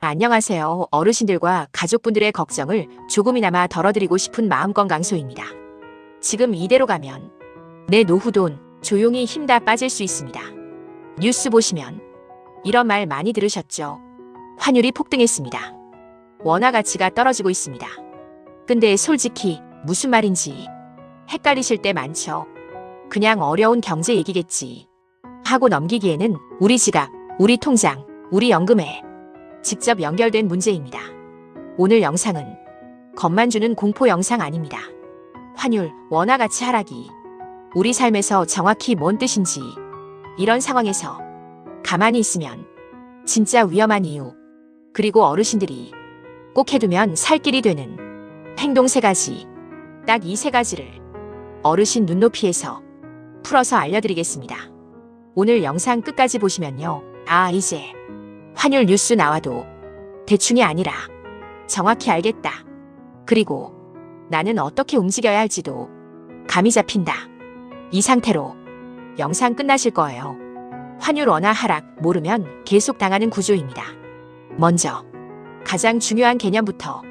안녕하세요. 어르신들과 가족분들의 걱정을 조금이나마 덜어드리고 싶은 마음건강소입니다. 지금 이대로 가면 내 노후돈 조용히 힘 다 빠질 수 있습니다. 뉴스 보시면 이런 말 많이 들으셨죠? 환율이 폭등했습니다. 원화 가치가 떨어지고 있습니다. 근데 솔직히 무슨 말인지 헷갈리실 때 많죠. 그냥 어려운 경제 얘기겠지 하고 넘기기에는 우리 지갑, 우리 통장, 우리 연금에 직접 연결된 문제입니다. 오늘 영상은 겁만 주는 공포 영상 아닙니다. 환율, 원화 가치 하락이 우리 삶에서 정확히 뭔 뜻인지, 이런 상황에서 가만히 있으면 진짜 위험한 이유, 그리고 어르신들이 꼭 해두면 살 길이 되는 행동 3가지, 딱 이 3가지를 어르신 눈높이에서 풀어서 알려드리겠습니다. 오늘 영상 끝까지 보시면요. 이제 환율 뉴스 나와도 대충이 아니라 정확히 알겠다. 그리고 나는 어떻게 움직여야 할지도 감이 잡힌다. 이 상태로 영상 끝나실 거예요. 환율 원화 하락 모르면 계속 당하는 구조입니다. 먼저 가장 중요한 개념부터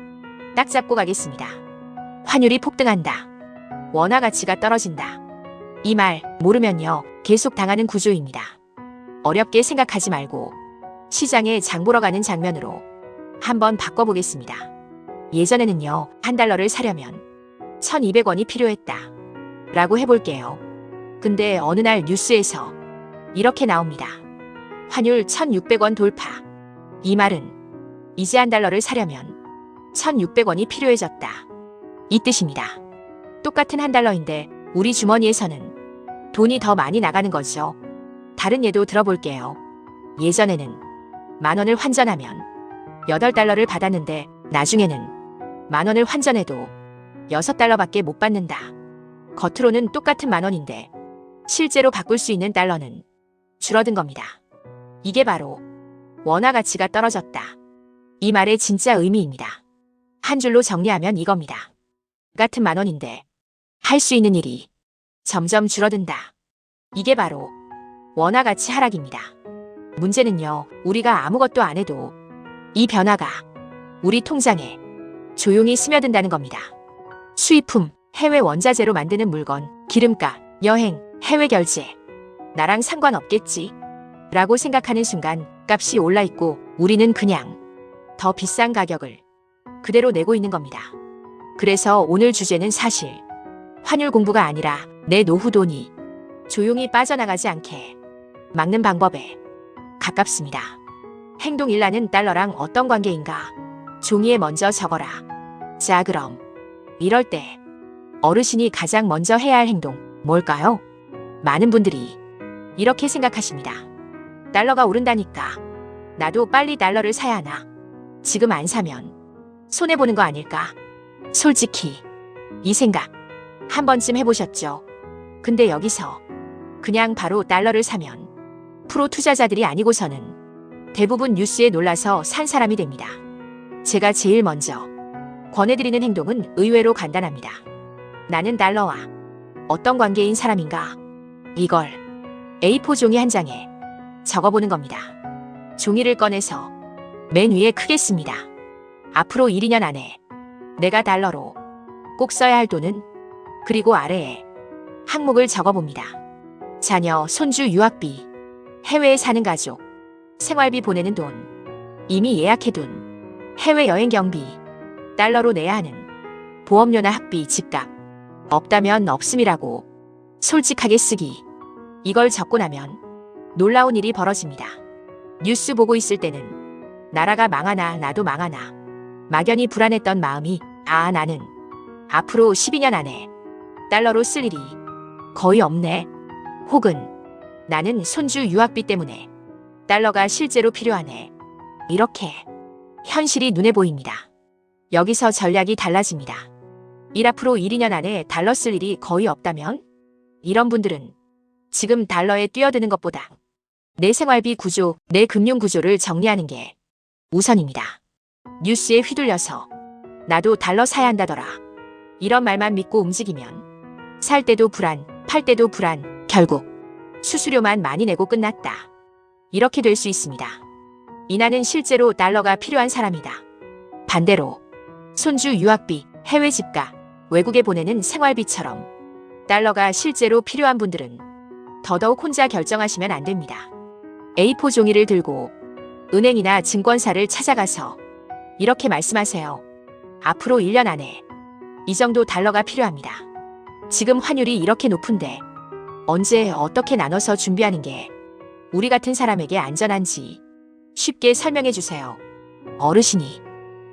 딱 잡고 가겠습니다. 환율이 폭등한다. 원화 가치가 떨어진다. 이 말 모르면요. 계속 당하는 구조입니다. 어렵게 생각하지 말고 시장에 장 보러 가는 장면으로 한번 바꿔보겠습니다. 예전에는요. $1를 사려면 1,200원이 필요했다 라고 해볼게요. 근데 어느 날 뉴스에서 이렇게 나옵니다. 환율 1,600원 돌파. 이 말은 이제 $1를 사려면 1,600원이 필요해졌다. 이 뜻입니다. 똑같은 $1인데 우리 주머니에서는 돈이 더 많이 나가는 거죠. 다른 예도 들어볼게요. 예전에는 10,000원을 환전하면 $8를 받았는데 나중에는 10,000원을 환전해도 $6밖에 못 받는다. 겉으로는 똑같은 10,000원인데 실제로 바꿀 수 있는 달러는 줄어든 겁니다. 이게 바로 원화 가치가 떨어졌다. 이 말의 진짜 의미입니다. 한 줄로 정리하면 이겁니다. 같은 10,000원인데 할 수 있는 일이 점점 줄어든다. 이게 바로 원화 가치 하락입니다. 문제는요. 우리가 아무것도 안 해도 이 변화가 우리 통장에 조용히 스며든다는 겁니다. 수입품, 해외 원자재로 만드는 물건, 기름값, 여행, 해외 결제. 나랑 상관없겠지? 라고 생각하는 순간 값이 올라 있고 우리는 그냥 더 비싼 가격을 그대로 내고 있는 겁니다. 그래서 오늘 주제는 사실 환율 공부가 아니라 내 노후 돈이 조용히 빠져나가지 않게 막는 방법에 가깝습니다. 행동 1, 나는 달러랑 어떤 관계인가? 종이에 먼저 적어라. 자, 그럼 이럴 때 어르신이 가장 먼저 해야 할 행동 뭘까요? 많은 분들이 이렇게 생각하십니다. 달러가 오른다니까 나도 빨리 달러를 사야 하나? 지금 안 사면 손해보는 거 아닐까? 솔직히 이 생각 한 번쯤 해보셨죠? 근데 여기서 그냥 바로 달러를 사면 프로 투자자들이 아니고서는 대부분 뉴스에 놀라서 산 사람이 됩니다. 제가 제일 먼저 권해드리는 행동은 의외로 간단합니다. 나는 달러와 어떤 관계인 사람인가? 이걸 A4 종이 한 장에 적어보는 겁니다. 종이를 꺼내서 맨 위에 크게 씁니다. 앞으로 1, 2년 안에 내가 달러로 꼭 써야 할 돈은? 그리고 아래에 항목을 적어봅니다. 자녀, 손주 유학비, 해외에 사는 가족, 생활비 보내는 돈, 이미 예약해둔 해외여행 경비, 달러로 내야 하는 보험료나 학비, 집값, 없다면 없음이라고 솔직하게 쓰기. 이걸 적고 나면 놀라운 일이 벌어집니다. 뉴스 보고 있을 때는 나라가 망하나 나도 망하나 막연히 불안했던 마음이 나는 앞으로 12년 안에 달러로 쓸 일이 거의 없네. 혹은 나는 손주 유학비 때문에 달러가 실제로 필요하네. 이렇게 현실이 눈에 보입니다. 여기서 전략이 달라집니다. 앞으로 1, 2년 안에 달러 쓸 일이 거의 없다면? 이런 분들은 지금 달러에 뛰어드는 것보다 내 생활비 구조, 내 금융 구조를 정리하는 게 우선입니다. 뉴스에 휘둘려서 나도 달러 사야 한다더라. 이런 말만 믿고 움직이면 살 때도 불안, 팔 때도 불안, 결국 수수료만 많이 내고 끝났다. 이렇게 될 수 있습니다. 이나는 실제로 달러가 필요한 사람이다. 반대로 손주 유학비, 해외 집가, 외국에 보내는 생활비처럼 달러가 실제로 필요한 분들은 더더욱 혼자 결정하시면 안 됩니다. A4 종이를 들고 은행이나 증권사를 찾아가서 이렇게 말씀하세요. 앞으로 1년 안에 이 정도 달러가 필요합니다. 지금 환율이 이렇게 높은데 언제 어떻게 나눠서 준비하는 게 우리 같은 사람에게 안전한지 쉽게 설명해 주세요. 어르신이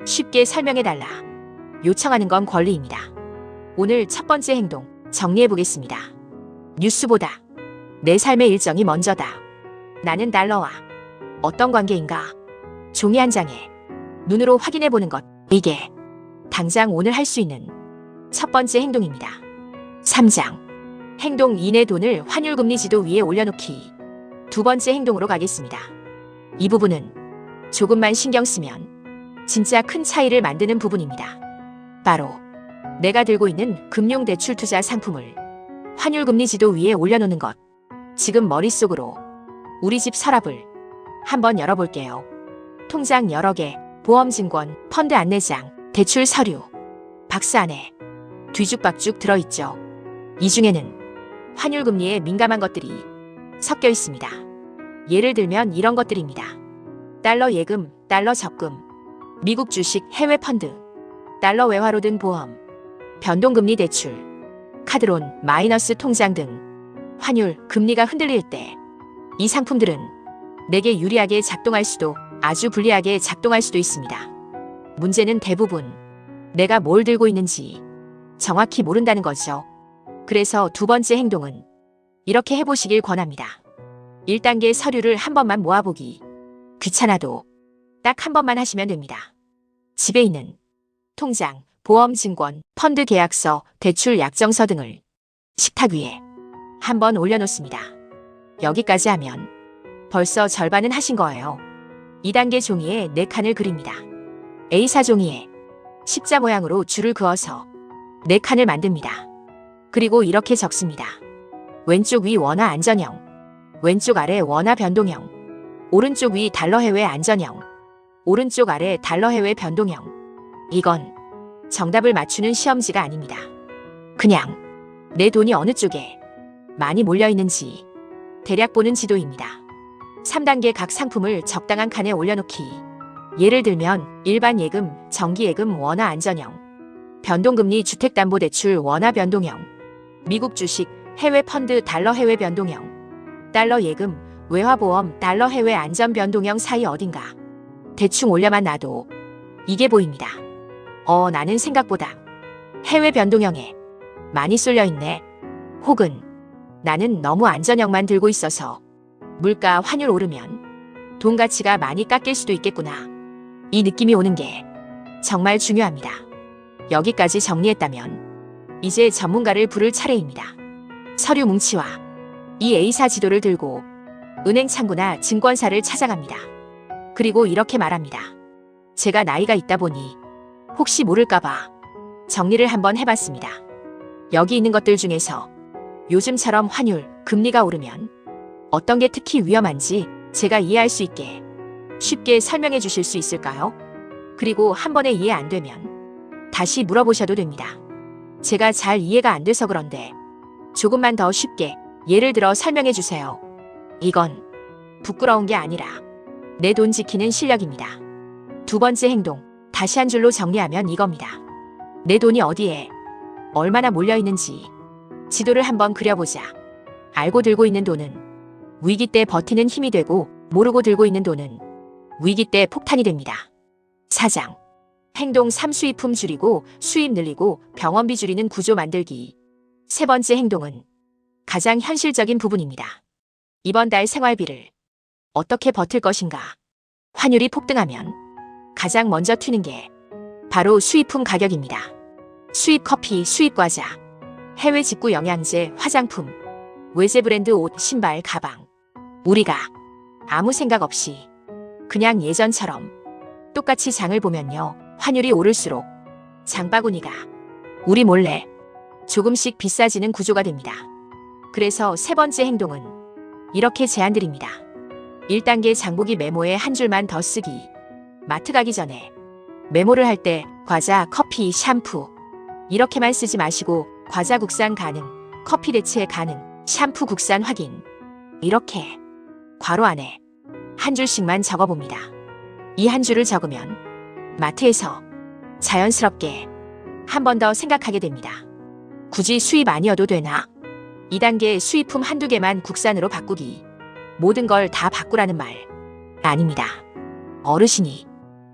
쉽게 설명해 달라 요청하는 건 권리입니다. 오늘 첫 번째 행동 정리해 보겠습니다. 뉴스보다 내 삶의 일정이 먼저다. 나는 달러와 어떤 관계인가? 종이 한 장에 눈으로 확인해 보는 것. 이게 당장 오늘 할 수 있는 첫 번째 행동입니다. 3장. 행동 2. 내 돈을 환율금리 지도 위에 올려놓기. 두 번째 행동으로 가겠습니다. 이 부분은 조금만 신경 쓰면 진짜 큰 차이를 만드는 부분입니다. 바로 내가 들고 있는 금융대출 투자 상품을 환율금리 지도 위에 올려놓는 것. 지금 머릿속으로 우리 집 서랍을 한번 열어볼게요. 통장 여러 개, 보험증권, 펀드 안내장, 대출 서류, 박스 안에 뒤죽박죽 들어있죠. 이 중에는 환율금리에 민감한 것들이 섞여 있습니다. 예를 들면 이런 것들입니다. 달러 예금, 달러 적금, 미국 주식, 해외 펀드, 달러 외화로 든 보험, 변동금리 대출, 카드론, 마이너스 통장 등 환율, 금리가 흔들릴 때 이 상품들은 내게 유리하게 작동할 수도 아주 불리하게 작동할 수도 있습니다. 문제는 대부분 내가 뭘 들고 있는지 정확히 모른다는 거죠. 그래서 두 번째 행동은 이렇게 해보시길 권합니다. 1단계 서류를 한 번만 모아보기. 귀찮아도 딱 한 번만 하시면 됩니다. 집에 있는 통장, 보험 증권, 펀드 계약서, 대출 약정서 등을 식탁 위에 한번 올려놓습니다. 여기까지 하면 벌써 절반은 하신 거예요. 2단계 종이에 4칸을 그립니다. A4 종이에 십자 모양으로 줄을 그어서 4칸을 만듭니다. 그리고 이렇게 적습니다. 왼쪽 위 원화 안전형, 왼쪽 아래 원화 변동형, 오른쪽 위 달러 해외 안전형, 오른쪽 아래 달러 해외 변동형. 이건 정답을 맞추는 시험지가 아닙니다. 그냥 내 돈이 어느 쪽에 많이 몰려 있는지 대략 보는 지도입니다. 3단계 각 상품을 적당한 칸에 올려놓기. 예를 들면 일반 예금, 정기예금 원화 안전형, 변동금리 주택담보대출 원화 변동형, 미국 주식, 해외 펀드 달러 해외 변동형, 달러 예금, 외화보험 달러 해외 안전 변동형 사이 어딘가 대충 올려만 놔도 이게 보입니다. 나는 생각보다 해외 변동형에 많이 쏠려있네. 혹은 나는 너무 안전형만 들고 있어서 물가 환율 오르면 돈 가치가 많이 깎일 수도 있겠구나. 이 느낌이 오는 게 정말 중요합니다. 여기까지 정리했다면 이제 전문가를 부를 차례입니다. 서류 뭉치와 이 A4 지도를 들고 은행 창구나 증권사를 찾아갑니다. 그리고 이렇게 말합니다. 제가 나이가 있다 보니 혹시 모를까봐 정리를 한번 해봤습니다. 여기 있는 것들 중에서 요즘처럼 환율, 금리가 오르면 어떤 게 특히 위험한지 제가 이해할 수 있게 쉽게 설명해 주실 수 있을까요? 그리고 한 번에 이해 안 되면 다시 물어보셔도 됩니다. 제가 잘 이해가 안 돼서 그런데 조금만 더 쉽게 예를 들어 설명해 주세요. 이건 부끄러운 게 아니라 내 돈 지키는 실력입니다. 두 번째 행동, 다시 한 줄로 정리하면 이겁니다. 내 돈이 어디에 얼마나 몰려 있는지 지도를 한번 그려보자. 알고 들고 있는 돈은 위기 때 버티는 힘이 되고 모르고 들고 있는 돈은 위기 때 폭탄이 됩니다. 4장. 행동 3 수입품 줄이고 수입 늘리고 병원비 줄이는 구조 만들기. 세 번째 행동은 가장 현실적인 부분입니다. 이번 달 생활비를 어떻게 버틸 것인가. 환율이 폭등하면 가장 먼저 튀는 게 바로 수입품 가격입니다. 수입 커피, 수입 과자, 해외 직구 영양제, 화장품, 외제 브랜드 옷, 신발, 가방. 우리가 아무 생각 없이 그냥 예전처럼 똑같이 장을 보면요. 환율이 오를수록 장바구니가 우리 몰래 조금씩 비싸지는 구조가 됩니다. 그래서 세 번째 행동은 이렇게 제안드립니다. 1단계 장보기 메모에 한 줄만 더 쓰기. 마트 가기 전에 메모를 할 때 과자, 커피, 샴푸 이렇게만 쓰지 마시고 과자 국산 가능, 커피 대체 가능, 샴푸 국산 확인 이렇게 괄호 안에 한 줄씩만 적어봅니다. 이 한 줄을 적으면 마트에서 자연스럽게 한 번 더 생각하게 됩니다. 굳이 수입 아니어도 되나? 2단계 수입품 한두 개만 국산으로 바꾸기. 모든 걸 다 바꾸라는 말 아닙니다. 어르신이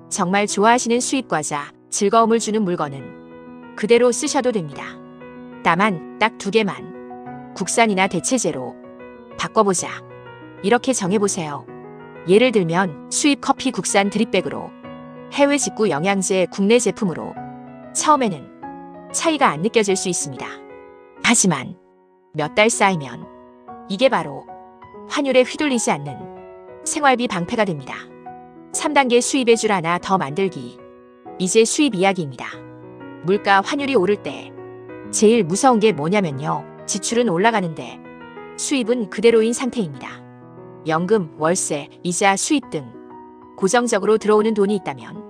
정말 좋아하시는 수입 과자, 즐거움을 주는 물건은 그대로 쓰셔도 됩니다. 다만 딱 2개만 국산이나 대체제로 바꿔보자. 이렇게 정해보세요. 예를 들면 수입 커피 국산 드립백으로, 해외 직구 영양제 국내 제품으로 처음에는 차이가 안 느껴질 수 있습니다. 하지만 몇 달 쌓이면 이게 바로 환율에 휘둘리지 않는 생활비 방패가 됩니다. 3단계 수입의 줄 하나 더 만들기. 이제 수입 이야기입니다. 물가 환율이 오를 때 제일 무서운 게 뭐냐면요. 지출은 올라가는데 수입은 그대로인 상태입니다. 연금, 월세, 이자, 수입 등 고정적으로 들어오는 돈이 있다면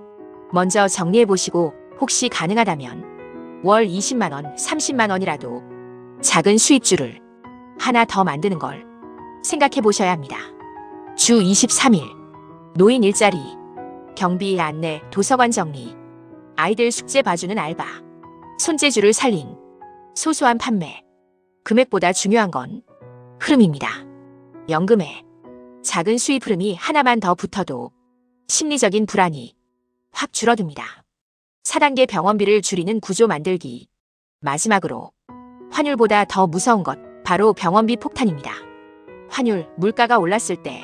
먼저 정리해보시고 혹시 가능하다면 월 20만 원, 30만 원이라도 작은 수입줄을 하나 더 만드는 걸 생각해 보셔야 합니다. 주 23일, 노인 일자리, 경비, 안내, 도서관 정리, 아이들 숙제 봐주는 알바, 손재주를 살린 소소한 판매. 금액보다 중요한 건 흐름입니다. 연금에 작은 수입 흐름이 하나만 더 붙어도 심리적인 불안이 확 줄어듭니다. 4단계 병원비를 줄이는 구조 만들기. 마지막으로 환율보다 더 무서운 것, 바로 병원비 폭탄입니다. 환율, 물가가 올랐을 때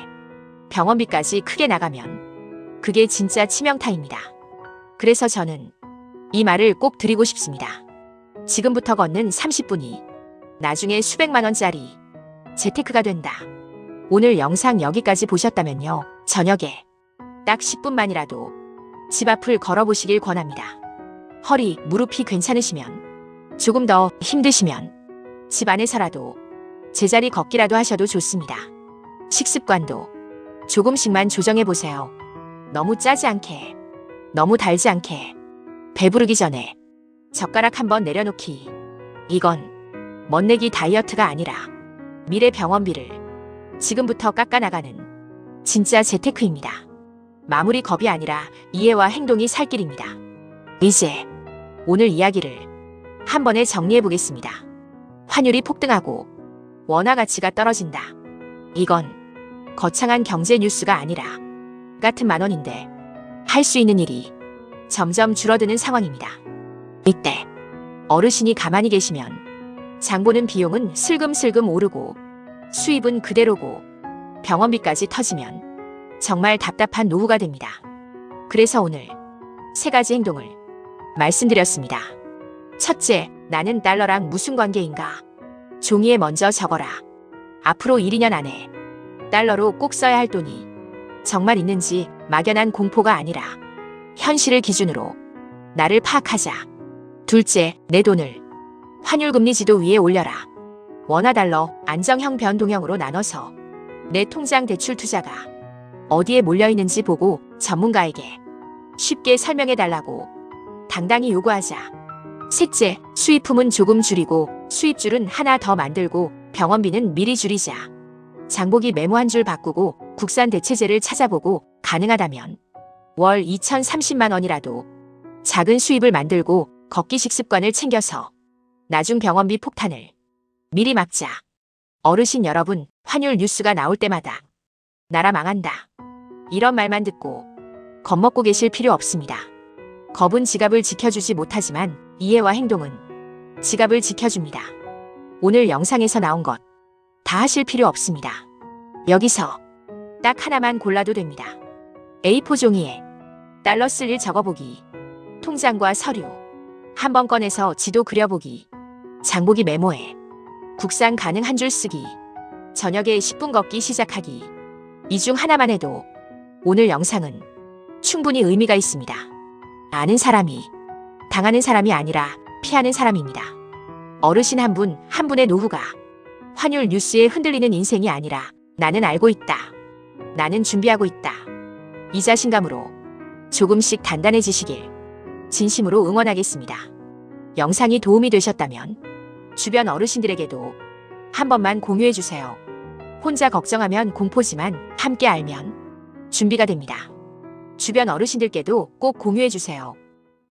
병원비까지 크게 나가면 그게 진짜 치명타입니다. 그래서 저는 이 말을 꼭 드리고 싶습니다. 지금부터 걷는 30분이 나중에 수백만 원짜리 재테크가 된다. 오늘 영상 여기까지 보셨다면요. 저녁에 딱 10분만이라도 집 앞을 걸어보시길 권합니다. 허리, 무릎이 괜찮으시면, 조금 더 힘드시면 집 안에서라도 제자리 걷기라도 하셔도 좋습니다. 식습관도 조금씩만 조정해보세요. 너무 짜지 않게, 너무 달지 않게, 배부르기 전에 젓가락 한번 내려놓기. 이건 멋내기 다이어트가 아니라 미래 병원비를 지금부터 깎아나가는 진짜 재테크입니다. 마무리 겁이 아니라 이해와 행동이 살 길입니다. 이제 오늘 이야기를 한 번에 정리해 보겠습니다. 환율이 폭등하고 원화 가치가 떨어진다. 이건 거창한 경제 뉴스가 아니라 같은 만 원인데 할 수 있는 일이 점점 줄어드는 상황입니다. 이때 어르신이 가만히 계시면 장보는 비용은 슬금슬금 오르고 수입은 그대로고 병원비까지 터지면 정말 답답한 노후가 됩니다. 그래서 오늘 3가지 행동을 말씀드렸습니다. 첫째, 나는 달러랑 무슨 관계인가? 종이에 먼저 적어라. 앞으로 1, 2년 안에 달러로 꼭 써야 할 돈이 정말 있는지 막연한 공포가 아니라 현실을 기준으로 나를 파악하자. 둘째, 내 돈을 환율금리 지도 위에 올려라. 원화 달러 안정형 변동형으로 나눠서 내 통장 대출 투자가 어디에 몰려있는지 보고 전문가에게 쉽게 설명해달라고 당당히 요구하자. 셋째, 수입품은 조금 줄이고 수입줄은 하나 더 만들고 병원비는 미리 줄이자. 장보기 메모 한 줄 바꾸고 국산 대체제를 찾아보고 가능하다면 월 2,030만 원이라도 작은 수입을 만들고 걷기 식습관을 챙겨서 나중 병원비 폭탄을 미리 막자. 어르신 여러분, 환율 뉴스가 나올 때마다 나라 망한다, 이런 말만 듣고 겁먹고 계실 필요 없습니다. 겁은 지갑을 지켜주지 못하지만 이해와 행동은 지갑을 지켜줍니다. 오늘 영상에서 나온 것 다 하실 필요 없습니다. 여기서 딱 하나만 골라도 됩니다. A4 종이에 달러 쓸 일 적어보기, 통장과 서류 한번 꺼내서 지도 그려보기, 장보기 메모에 국산 가능 한 줄 쓰기, 저녁에 10분 걷기 시작하기. 이 중 하나만 해도 오늘 영상은 충분히 의미가 있습니다. 아는 사람이 당하는 사람이 아니라 피하는 사람입니다. 어르신 한 분, 한 분의 노후가 환율 뉴스에 흔들리는 인생이 아니라 나는 알고 있다, 나는 준비하고 있다. 이 자신감으로 조금씩 단단해지시길 진심으로 응원하겠습니다. 영상이 도움이 되셨다면 주변 어르신들에게도 한 번만 공유해주세요. 혼자 걱정하면 공포지만 함께 알면 준비가 됩니다. 주변 어르신들께도 꼭 공유해주세요.